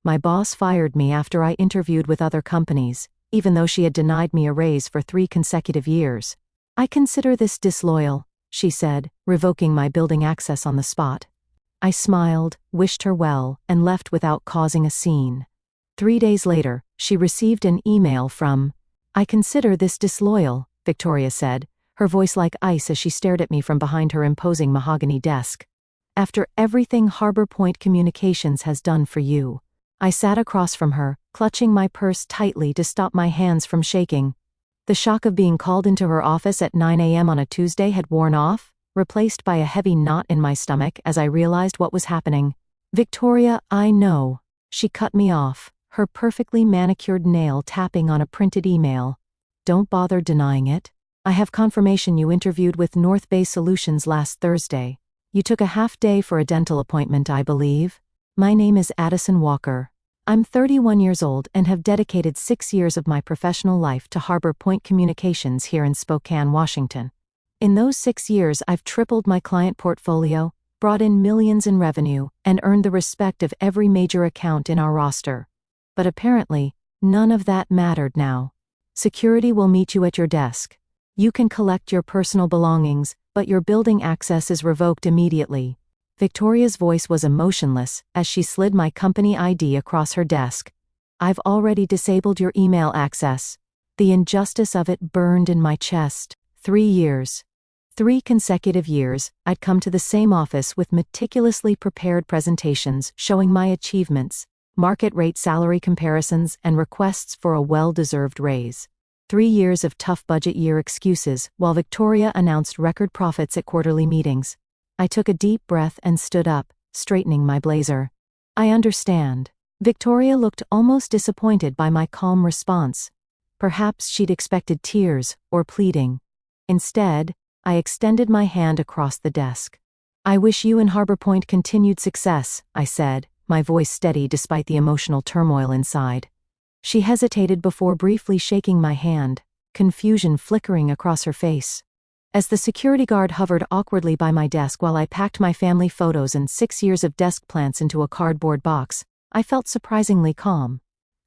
My boss fired me after I interviewed with other companies, even though she had denied me a raise for 3 consecutive years. I consider this disloyal, she said, revoking my building access on the spot. I smiled, wished her well, and left without causing a scene. 3 days later, she received an email from, "I consider this disloyal," Victoria said, her voice like ice as she stared at me from behind her imposing mahogany desk. "After everything Harbor Point Communications has done for you." I sat across from her, clutching my purse tightly to stop my hands from shaking. The shock of being called into her office at 9 a.m. on a Tuesday had worn off, replaced by a heavy knot in my stomach as I realized what was happening. "Victoria, I know." She cut me off, her perfectly manicured nail tapping on a printed email. "Don't bother denying it. I have confirmation you interviewed with North Bay Solutions last Thursday. You took a half day for a dental appointment, I believe. My name is Addison Walker. I'm 31 years old and have dedicated 6 years of my professional life to Harbor Point Communications here in Spokane, Washington. In those 6 years, I've tripled my client portfolio, brought in millions in revenue, and earned the respect of every major account in our roster. But apparently, none of that mattered now. Security will meet you at your desk. You can collect your personal belongings, but your building access is revoked immediately." Victoria's voice was emotionless as she slid my company ID across her desk. "I've already disabled your email access." The injustice of it burned in my chest. 3 years. 3 consecutive years, I'd come to the same office with meticulously prepared presentations showing my achievements, market rate salary comparisons, and requests for a well-deserved raise. 3 years of tough budget year excuses while Victoria announced record profits at quarterly meetings. I took a deep breath and stood up, straightening my blazer. "I understand." Victoria looked almost disappointed by my calm response. Perhaps she'd expected tears or pleading. Instead, I extended my hand across the desk. "I wish you and Harbor Point continued success," I said, my voice steady despite the emotional turmoil inside. She hesitated before briefly shaking my hand, confusion flickering across her face. As the security guard hovered awkwardly by my desk while I packed my family photos and 6 years of desk plants into a cardboard box, I felt surprisingly calm.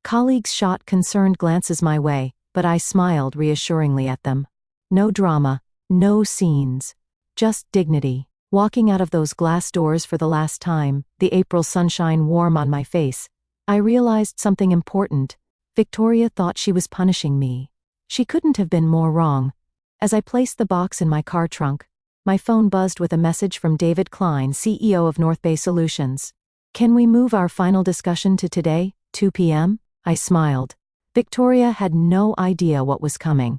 Colleagues shot concerned glances my way, but I smiled reassuringly at them. No drama, no scenes, just dignity. Walking out of those glass doors for the last time, the April sunshine warm on my face, I realized something important. Victoria thought she was punishing me. She couldn't have been more wrong. As I placed the box in my car trunk, my phone buzzed with a message from David Klein, CEO of North Bay Solutions. "Can we move our final discussion to today, 2 p.m.? I smiled. Victoria had no idea what was coming.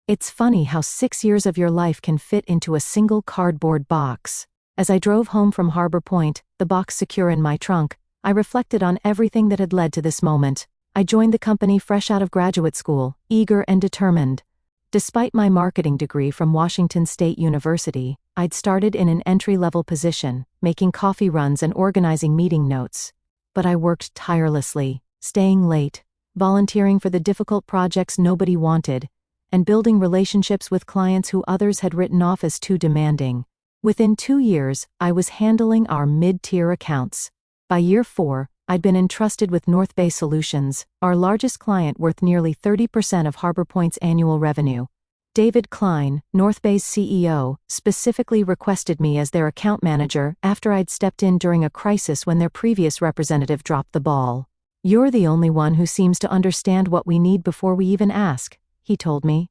It's funny how 6 years of your life can fit into a single cardboard box. As I drove home from Harbor Point, the box secure in my trunk, I reflected on everything that had led to this moment. I joined the company fresh out of graduate school, eager and determined. Despite my marketing degree from Washington State University, I'd started in an entry-level position, making coffee runs and organizing meeting notes. But I worked tirelessly, staying late, volunteering for the difficult projects nobody wanted, and building relationships with clients who others had written off as too demanding. Within 2 years, I was handling our mid-tier accounts. By year 4, I'd been entrusted with North Bay Solutions, our largest client worth nearly 30% of Harbor Point's annual revenue. David Klein, North Bay's CEO, specifically requested me as their account manager after I'd stepped in during a crisis when their previous representative dropped the ball. "You're the only one who seems to understand what we need before we even ask," he told me.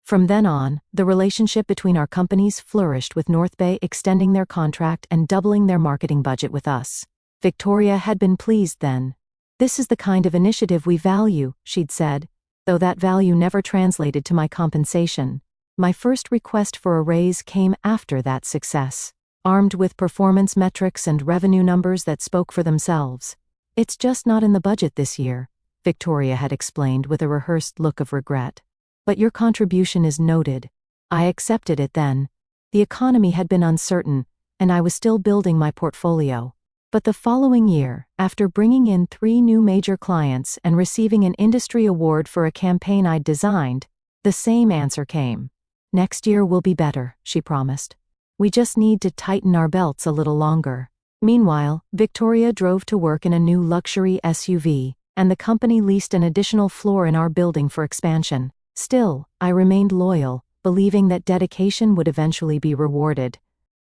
From then on, the relationship between our companies flourished, with North Bay extending their contract and doubling their marketing budget with us. Victoria had been pleased then. "This is the kind of initiative we value," she'd said, though that value never translated to my compensation. My first request for a raise came after that success, armed with performance metrics and revenue numbers that spoke for themselves. "It's just not in the budget this year," Victoria had explained with a rehearsed look of regret. "But your contribution is noted." I accepted it then. The economy had been uncertain, and I was still building my portfolio. But the following year, after bringing in 3 new major clients and receiving an industry award for a campaign I'd designed, the same answer came. "Next year will be better," she promised. "We just need to tighten our belts a little longer." Meanwhile, Victoria drove to work in a new luxury SUV, and the company leased an additional floor in our building for expansion. Still, I remained loyal, believing that dedication would eventually be rewarded.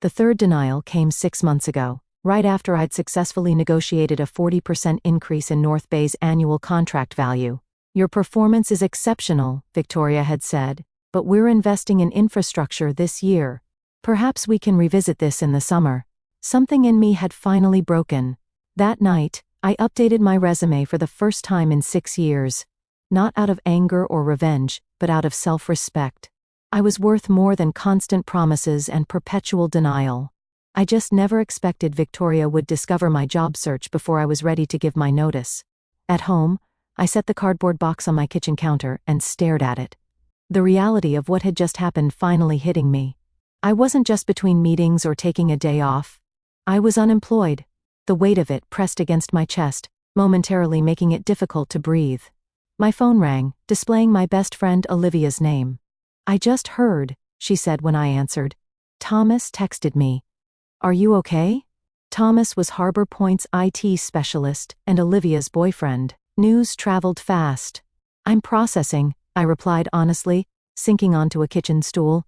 The third denial came 6 months ago, right after I'd successfully negotiated a 40% increase in North Bay's annual contract value. "Your performance is exceptional," Victoria had said, "but we're investing in infrastructure this year. Perhaps we can revisit this in the summer." Something in me had finally broken. That night, I updated my resume for the first time in 6 years. Not out of anger or revenge, but out of self-respect. I was worth more than constant promises and perpetual denial. I just never expected Victoria would discover my job search before I was ready to give my notice. At home, I set the cardboard box on my kitchen counter and stared at it. The reality of what had just happened finally hitting me. I wasn't just between meetings or taking a day off. I was unemployed. The weight of it pressed against my chest, momentarily making it difficult to breathe. My phone rang, displaying my best friend Olivia's name. "I just heard," she said when I answered. "Thomas texted me. Are you okay?" Thomas was Harbor Point's IT specialist and Olivia's boyfriend. News traveled fast. "I'm processing," I replied honestly, sinking onto a kitchen stool.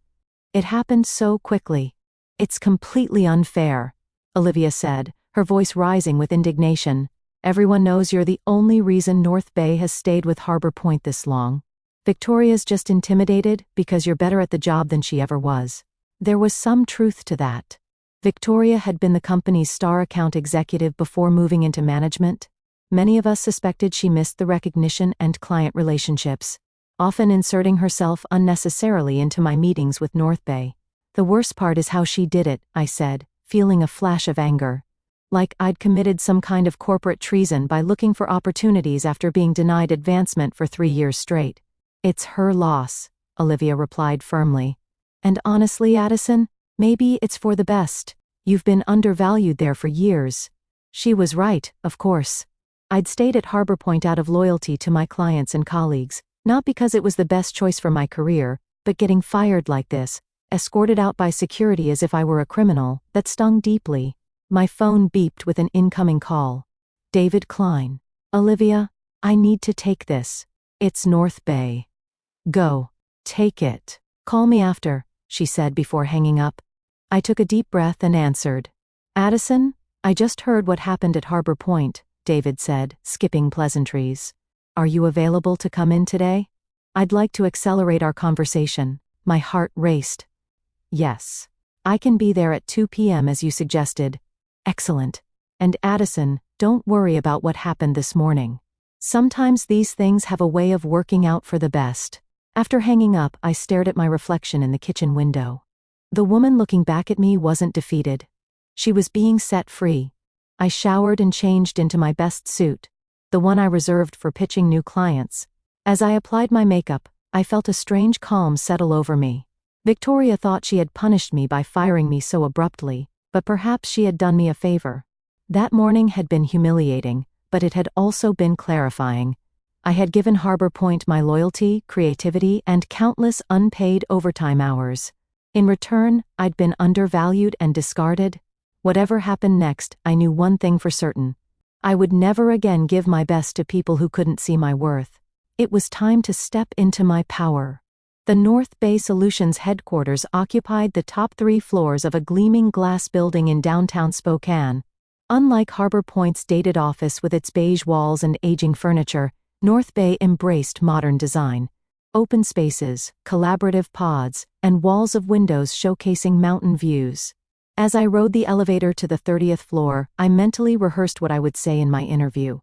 "It happened so quickly. It's completely unfair," Olivia said, her voice rising with indignation. "Everyone knows you're the only reason North Bay has stayed with Harbor Point this long. Victoria's just intimidated because you're better at the job than she ever was." There was some truth to that. Victoria had been the company's star account executive before moving into management. Many of us suspected she missed the recognition and client relationships, often inserting herself unnecessarily into my meetings with North Bay. "The worst part is how she did it," I said, feeling a flash of anger. Like I'd committed some kind of corporate treason by looking for opportunities after being denied advancement for 3 years straight. "It's her loss," Olivia replied firmly. "And honestly, Addison, maybe it's for the best. You've been undervalued there for years." She was right, of course. I'd stayed at Harbor Point out of loyalty to my clients and colleagues, not because it was the best choice for my career, but getting fired like this, escorted out by security as if I were a criminal, that stung deeply. My phone beeped with an incoming call. "David Klein." "Olivia, I need to take this. It's North Bay." "Go. Take it. Call me after," she said before hanging up. I took a deep breath and answered. "Addison, I just heard what happened at Harbor Point," David said, skipping pleasantries. "Are you available to come in today? I'd like to accelerate our conversation." My heart raced. "Yes. I can be there at 2 p.m. as you suggested." "Excellent. And Addison, don't worry about what happened this morning. Sometimes these things have a way of working out for the best." After hanging up, I stared at my reflection in the kitchen window. The woman looking back at me wasn't defeated. She was being set free. I showered and changed into my best suit, the one I reserved for pitching new clients. As I applied my makeup, I felt a strange calm settle over me. Victoria thought she had punished me by firing me so abruptly, but perhaps she had done me a favor. That morning had been humiliating, but it had also been clarifying. I had given Harbor Point my loyalty, creativity, and countless unpaid overtime hours. In return, I'd been undervalued and discarded. Whatever happened next, I knew one thing for certain. I would never again give my best to people who couldn't see my worth. It was time to step into my power. The North Bay Solutions headquarters occupied the top 3 floors of a gleaming glass building in downtown Spokane. Unlike Harbor Point's dated office with its beige walls and aging furniture, North Bay embraced modern design. Open spaces, collaborative pods, and walls of windows showcasing mountain views. As I rode the elevator to the 30th floor, I mentally rehearsed what I would say in my interview.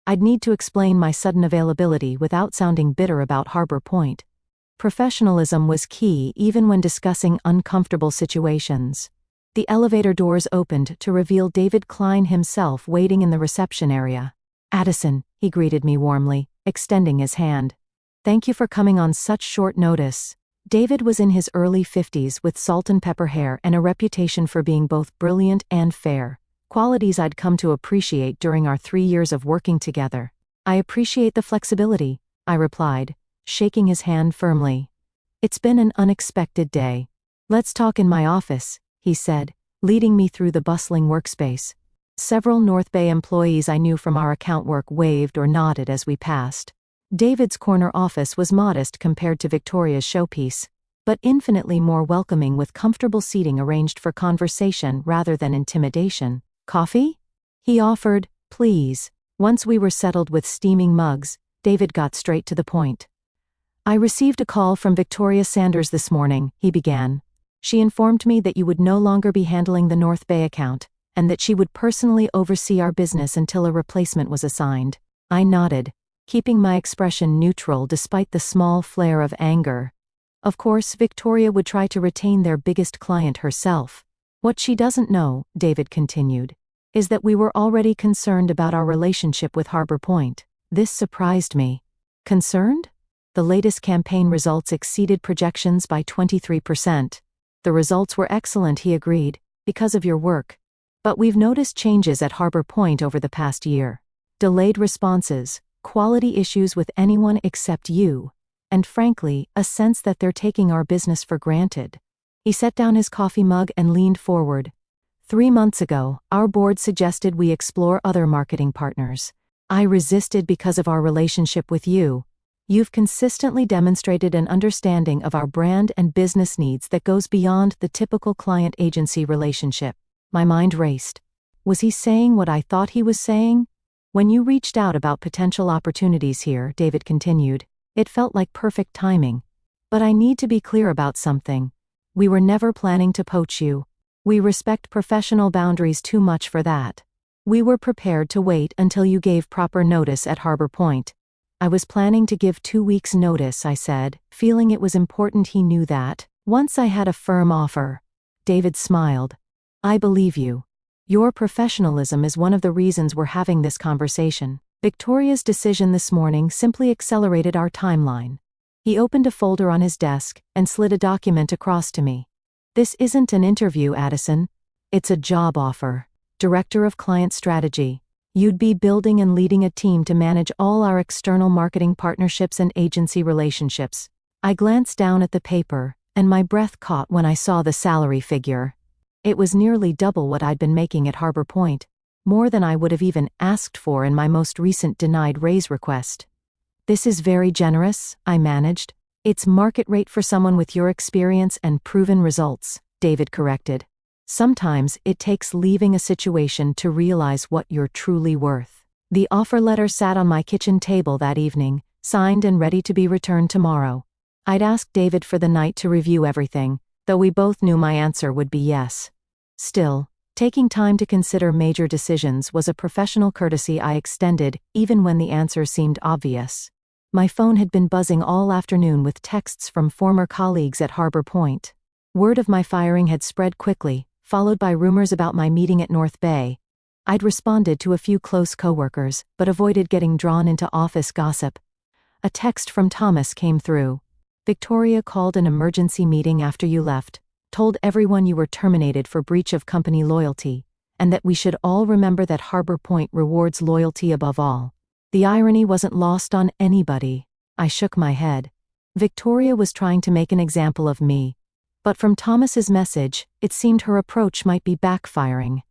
I'd need to explain my sudden availability without sounding bitter about Harbor Point. Professionalism was key even when discussing uncomfortable situations. The elevator doors opened to reveal David Klein himself waiting in the reception area. "Addison," he greeted me warmly, extending his hand. "Thank you for coming on such short notice." David was in his early 50s with salt and pepper hair and a reputation for being both brilliant and fair, qualities I'd come to appreciate during our 3 years of working together. "I appreciate the flexibility," I replied, shaking his hand firmly. "It's been an unexpected day. Let's talk in my office," he said, leading me through the bustling workspace. Several North Bay employees I knew from our account work waved or nodded as we passed. David's corner office was modest compared to Victoria's showpiece, but infinitely more welcoming with comfortable seating arranged for conversation rather than intimidation. "Coffee?" he offered. "Please." Once we were settled with steaming mugs, David got straight to the point. "I received a call from Victoria Sanders this morning," he began. "She informed me that you would no longer be handling the North Bay account, and that she would personally oversee our business until a replacement was assigned." I nodded, keeping my expression neutral despite the small flare of anger. Of course, Victoria would try to retain their biggest client herself. "What she doesn't know," David continued, "is that we were already concerned about our relationship with Harbor Point." This surprised me. "Concerned?" "The latest campaign results exceeded projections by 23%. The results were excellent," he agreed, "because of your work. But we've noticed changes at Harbor Point over the past year. Delayed responses, quality issues with anyone except you, and frankly, a sense that they're taking our business for granted." He set down his coffee mug and leaned forward. 3 months ago, our board suggested we explore other marketing partners. I resisted because of our relationship with you. You've consistently demonstrated an understanding of our brand and business needs that goes beyond the typical client-agency relationship. My mind raced. Was he saying what I thought he was saying? "When you reached out about potential opportunities here," David continued, "it felt like perfect timing. But I need to be clear about something. We were never planning to poach you. We respect professional boundaries too much for that. We were prepared to wait until you gave proper notice at Harbor Point." "I was planning to give 2 weeks' notice," I said, feeling it was important he knew that. "Once I had a firm offer." David smiled. "I believe you. Your professionalism is one of the reasons we're having this conversation. Victoria's decision this morning simply accelerated our timeline." He opened a folder on his desk and slid a document across to me. "This isn't an interview, Addison. It's a job offer. Director of Client Strategy. You'd be building and leading a team to manage all our external marketing partnerships and agency relationships." I glanced down at the paper, and my breath caught when I saw the salary figure. It was nearly double what I'd been making at Harbor Point, more than I would have even asked for in my most recent denied raise request. "This is very generous," I managed. "It's market rate for someone with your experience and proven results," David corrected. "Sometimes it takes leaving a situation to realize what you're truly worth." The offer letter sat on my kitchen table that evening, signed and ready to be returned tomorrow. I'd asked David for the night to review everything, though we both knew my answer would be yes. Still, taking time to consider major decisions was a professional courtesy I extended even when the answer seemed obvious. My phone had been buzzing all afternoon with texts from former colleagues at Harbor Point. Word of my firing had spread quickly, followed by rumors about my meeting at North Bay. I'd responded to a few close coworkers, but avoided getting drawn into office gossip. A text from Thomas came through. "Victoria called an emergency meeting after you left, told everyone you were terminated for breach of company loyalty, and that we should all remember that Harbor Point rewards loyalty above all." The irony wasn't lost on anybody. I shook my head. Victoria was trying to make an example of me. But from Thomas's message, it seemed her approach might be backfiring.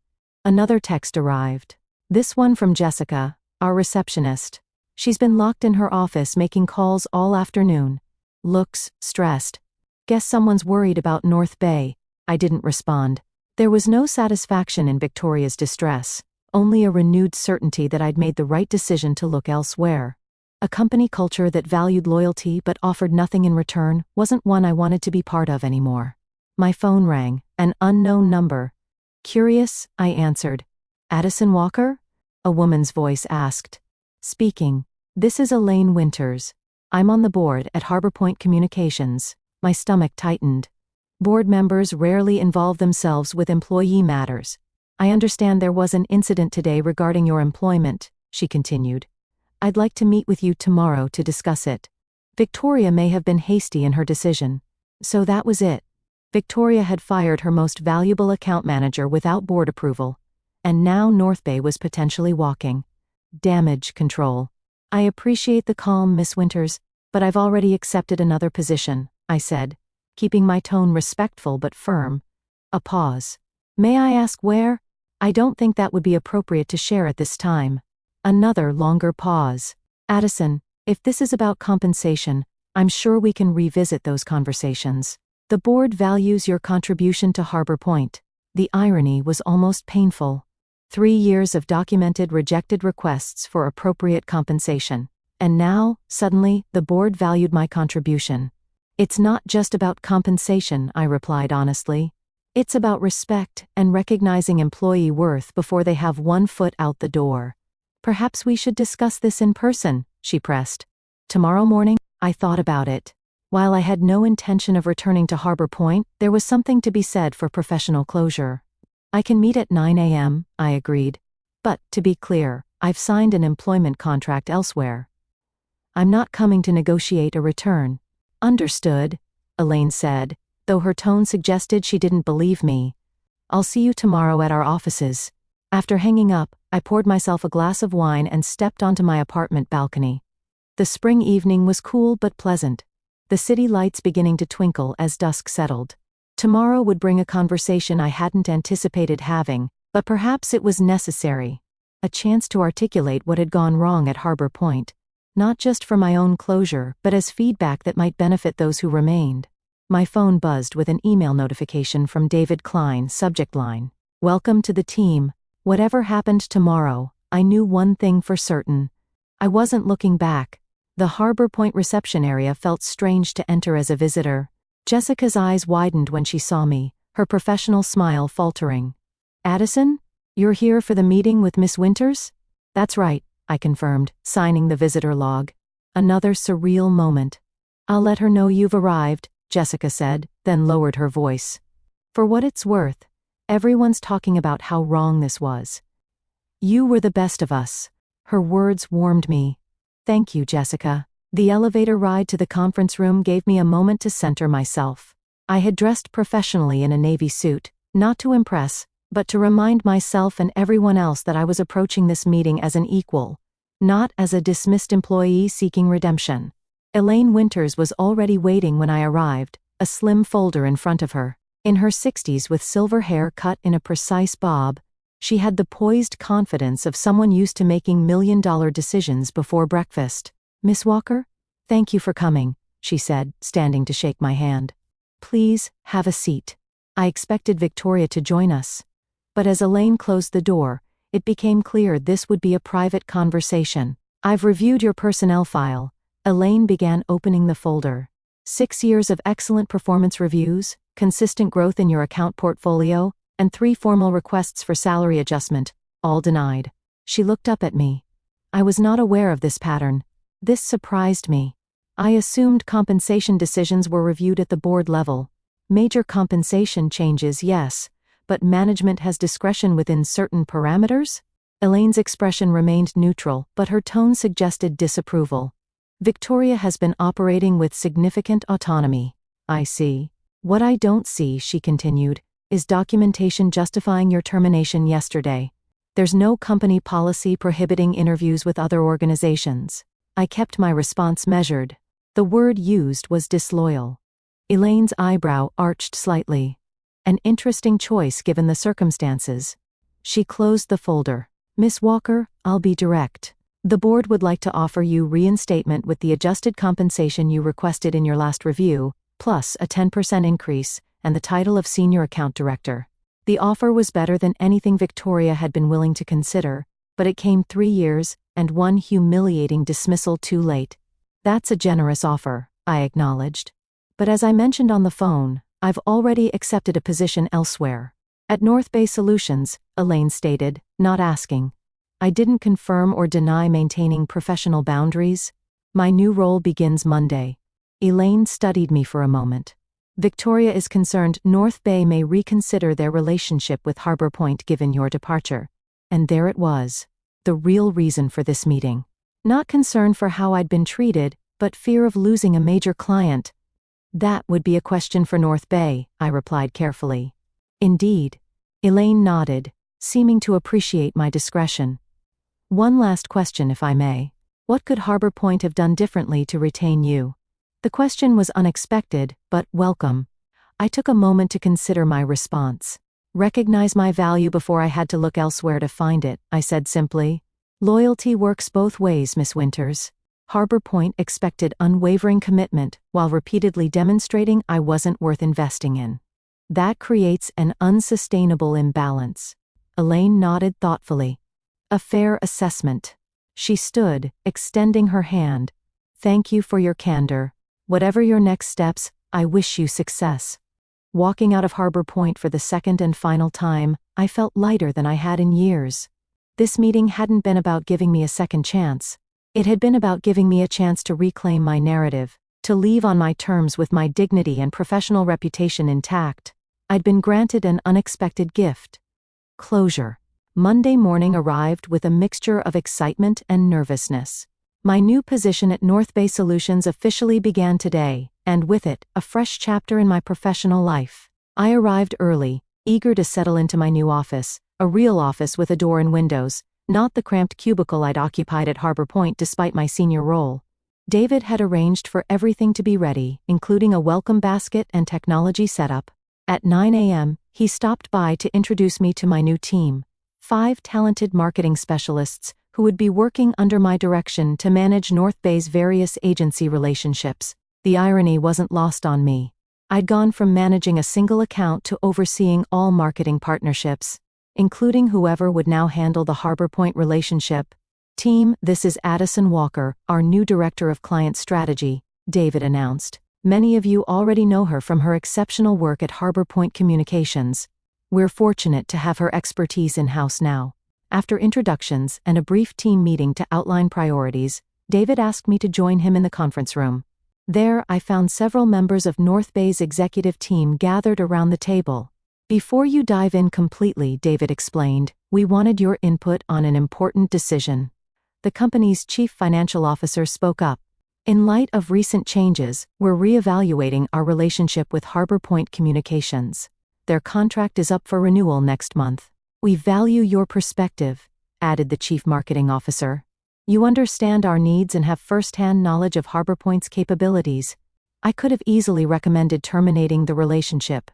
Another text arrived. This one from Jessica, our receptionist. "She's been locked in her office making calls all afternoon. Looks stressed. Guess someone's worried about North Bay." I didn't respond. There was no satisfaction in Victoria's distress, only a renewed certainty that I'd made the right decision to look elsewhere. A company culture that valued loyalty but offered nothing in return wasn't one I wanted to be part of anymore. My phone rang, an unknown number. "Curious," I answered. "Addison Walker?" a woman's voice asked. "Speaking. This is Elaine Winters. I'm on the board at Harbor Point Communications." My stomach tightened. Board members rarely involve themselves with employee matters. "I understand there was an incident today regarding your employment," she continued. "I'd like to meet with you tomorrow to discuss it." Victoria may have been hasty in her decision. So that was it. Victoria had fired her most valuable account manager without board approval, and now North Bay was potentially walking. Damage control. "I appreciate the calm, Miss Winters, but I've already accepted another position," I said, keeping my tone respectful but firm. A pause. "May I ask where?" I don't think that would be appropriate to share at this time. Another longer pause. Addison, if this is about compensation, I'm sure we can revisit those conversations. The board values your contribution to Harbor Point. The irony was almost painful. 3 years of documented rejected requests for appropriate compensation. And now, suddenly, the board valued my contribution. It's not just about compensation, I replied honestly. It's about respect and recognizing employee worth before they have one foot out the door. Perhaps we should discuss this in person, she pressed. Tomorrow morning? I thought about it. While I had no intention of returning to Harbor Point, there was something to be said for professional closure. I can meet at 9 a.m., I agreed. But, to be clear, I've signed an employment contract elsewhere. I'm not coming to negotiate a return. Understood, Elaine said, though her tone suggested she didn't believe me. I'll see you tomorrow at our offices. After hanging up, I poured myself a glass of wine and stepped onto my apartment balcony. The spring evening was cool but pleasant, the city lights beginning to twinkle as dusk settled. Tomorrow would bring a conversation I hadn't anticipated having, but perhaps it was necessary. A chance to articulate what had gone wrong at Harbor Point. Not just for my own closure, but as feedback that might benefit those who remained. My phone buzzed with an email notification from David Klein, subject line. Welcome to the team. Whatever happened tomorrow, I knew one thing for certain. I wasn't looking back. The Harbor Point reception area felt strange to enter as a visitor. Jessica's eyes widened when she saw me, her professional smile faltering. Addison? You're here for the meeting with Miss Winters? That's right, I confirmed, signing the visitor log. Another surreal moment. I'll let her know you've arrived, Jessica said, then lowered her voice. For what it's worth, everyone's talking about how wrong this was. You were the best of us. Her words warmed me. Thank you, Jessica. The elevator ride to the conference room gave me a moment to center myself. I had dressed professionally in a navy suit, not to impress, but to remind myself and everyone else that I was approaching this meeting as an equal, not as a dismissed employee seeking redemption. Elaine Winters was already waiting when I arrived, a slim folder in front of her. In her 60s with silver hair cut in a precise bob, she had the poised confidence of someone used to making million-dollar decisions before breakfast. Miss Walker? Thank you for coming, she said, standing to shake my hand. Please, have a seat. I expected Victoria to join us. But as Elaine closed the door, it became clear this would be a private conversation. I've reviewed your personnel file. Elaine began opening the folder. 6 years of excellent performance reviews, consistent growth in your account portfolio, and 3 formal requests for salary adjustment, all denied. She looked up at me. I was not aware of this pattern. This surprised me. I assumed compensation decisions were reviewed at the board level. Major compensation changes, yes, but management has discretion within certain parameters? Elaine's expression remained neutral, but her tone suggested disapproval. Victoria has been operating with significant autonomy. I see. What I don't see, she continued, is documentation justifying your termination yesterday. There's no company policy prohibiting interviews with other organizations. I kept my response measured. The word used was disloyal. Elaine's eyebrow arched slightly. An interesting choice given the circumstances. She closed the folder. Miss Walker, I'll be direct. The board would like to offer you reinstatement with the adjusted compensation you requested in your last review, plus a 10% increase, and the title of Senior Account Director. The offer was better than anything Victoria had been willing to consider, but it came 3 years, and 1 humiliating dismissal too late. That's a generous offer, I acknowledged. But as I mentioned on the phone, I've already accepted a position elsewhere. At North Bay Solutions, Elaine stated, not asking. I didn't confirm or deny maintaining professional boundaries. My new role begins Monday. Elaine studied me for a moment. Victoria is concerned North Bay may reconsider their relationship with Harbor Point given your departure. And there it was. The real reason for this meeting. Not concern for how I'd been treated, but fear of losing a major client. That would be a question for North Bay, I replied carefully. Indeed. Elaine nodded, seeming to appreciate my discretion. One last question, if I may. What could Harbor Point have done differently to retain you? The question was unexpected, but welcome. I took a moment to consider my response. Recognize my value before I had to look elsewhere to find it, I said simply. Loyalty works both ways, Miss Winters. Harbor Point expected unwavering commitment while repeatedly demonstrating I wasn't worth investing in. That creates an unsustainable imbalance. Elaine nodded thoughtfully. A fair assessment. She stood, extending her hand. Thank you for your candor. Whatever your next steps, I wish you success. Walking out of Harbor Point for the second and final time, I felt lighter than I had in years. This meeting hadn't been about giving me a second chance. It had been about giving me a chance to reclaim my narrative, to leave on my terms with my dignity and professional reputation intact. I'd been granted an unexpected gift. Closure. Monday morning arrived with a mixture of excitement and nervousness. My new position at North Bay Solutions officially began today, and with it, a fresh chapter in my professional life. I arrived early, eager to settle into my new office, a real office with a door and windows, not the cramped cubicle I'd occupied at Harbor Point despite my senior role. David had arranged for everything to be ready, including a welcome basket and technology setup. At 9 a.m., he stopped by to introduce me to my new team, 5 talented marketing specialists who would be working under my direction to manage North Bay's various agency relationships. The irony wasn't lost on me. I'd gone from managing a single account to overseeing all marketing partnerships, including whoever would now handle the Harbor Point relationship. Team, this is Addison Walker, our new Director of Client Strategy, David announced. Many of you already know her from her exceptional work at Harbor Point Communications. We're fortunate to have her expertise in-house now. After introductions and a brief team meeting to outline priorities, David asked me to join him in the conference room. There, I found several members of North Bay's executive team gathered around the table. Before you dive in completely, David explained, we wanted your input on an important decision. The company's chief financial officer spoke up. In light of recent changes, we're reevaluating our relationship with Harbor Point Communications. Their contract is up for renewal next month. We value your perspective, added the chief marketing officer. You understand our needs and have first-hand knowledge of Harbor Point's capabilities. I could have easily recommended terminating the relationship.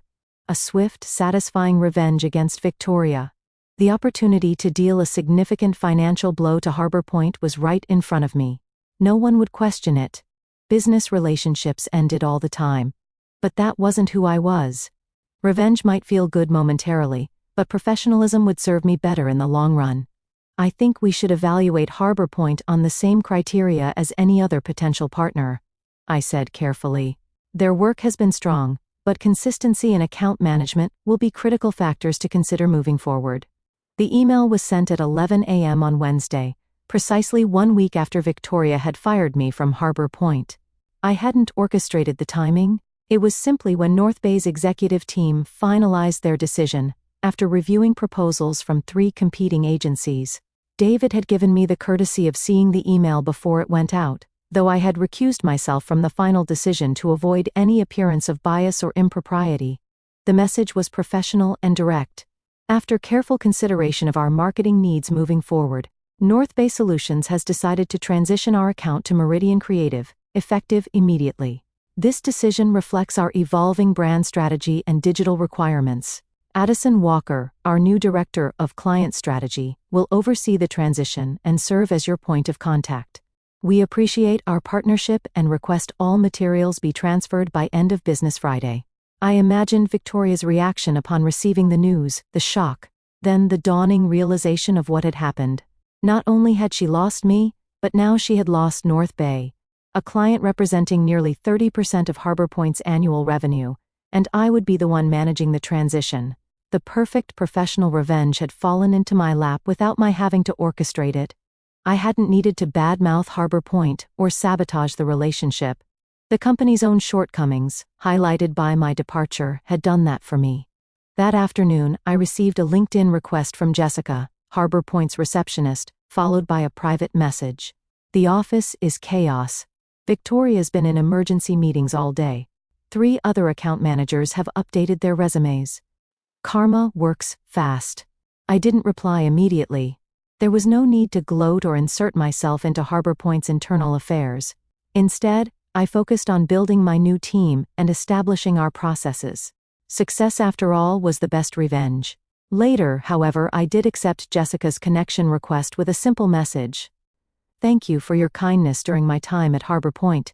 A swift, satisfying revenge against Victoria. The opportunity to deal a significant financial blow to Harbor Point was right in front of me. No one would question it. Business relationships ended all the time. But that wasn't who I was. Revenge might feel good momentarily, but professionalism would serve me better in the long run. I think we should evaluate Harbor Point on the same criteria as any other potential partner, I said carefully. Their work has been strong, but consistency and account management will be critical factors to consider moving forward. The email was sent at 11 a.m. on Wednesday, precisely 1 week after Victoria had fired me from Harbor Point. I hadn't orchestrated the timing. It was simply when North Bay's executive team finalized their decision, after reviewing proposals from 3 competing agencies. David had given me the courtesy of seeing the email before it went out, though I had recused myself from the final decision to avoid any appearance of bias or impropriety. The message was professional and direct. After careful consideration of our marketing needs moving forward, North Bay Solutions has decided to transition our account to Meridian Creative, effective immediately. This decision reflects our evolving brand strategy and digital requirements. Addison Walker, our new Director of Client Strategy, will oversee the transition and serve as your point of contact. We appreciate our partnership and request all materials be transferred by end of business Friday. I imagined Victoria's reaction upon receiving the news, the shock, then the dawning realization of what had happened. Not only had she lost me, but now she had lost North Bay, a client representing nearly 30% of Harbor Point's annual revenue, and I would be the one managing the transition. The perfect professional revenge had fallen into my lap without my having to orchestrate it. I hadn't needed to badmouth Harbor Point or sabotage the relationship. The company's own shortcomings, highlighted by my departure, had done that for me. That afternoon, I received a LinkedIn request from Jessica, Harbor Point's receptionist, followed by a private message. The office is chaos. Victoria's been in emergency meetings all day. 3 other account managers have updated their resumes. Karma works fast. I didn't reply immediately. There was no need to gloat or insert myself into Harbor Point's internal affairs. Instead, I focused on building my new team and establishing our processes. Success, after all, was the best revenge. Later, however, I did accept Jessica's connection request with a simple message. Thank you for your kindness during my time at Harbor Point.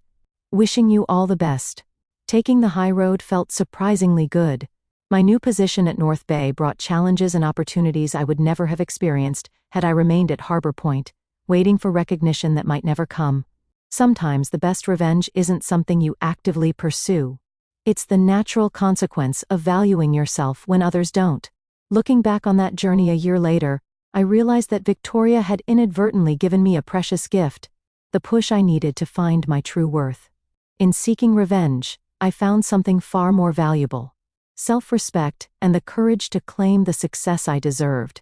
Wishing you all the best. Taking the high road felt surprisingly good. My new position at North Bay brought challenges and opportunities I would never have experienced had I remained at Harbor Point, waiting for recognition that might never come. Sometimes the best revenge isn't something you actively pursue. It's the natural consequence of valuing yourself when others don't. Looking back on that journey a year later, I realized that Victoria had inadvertently given me a precious gift, the push I needed to find my true worth. In seeking revenge, I found something far more valuable: self-respect and the courage to claim the success I deserved.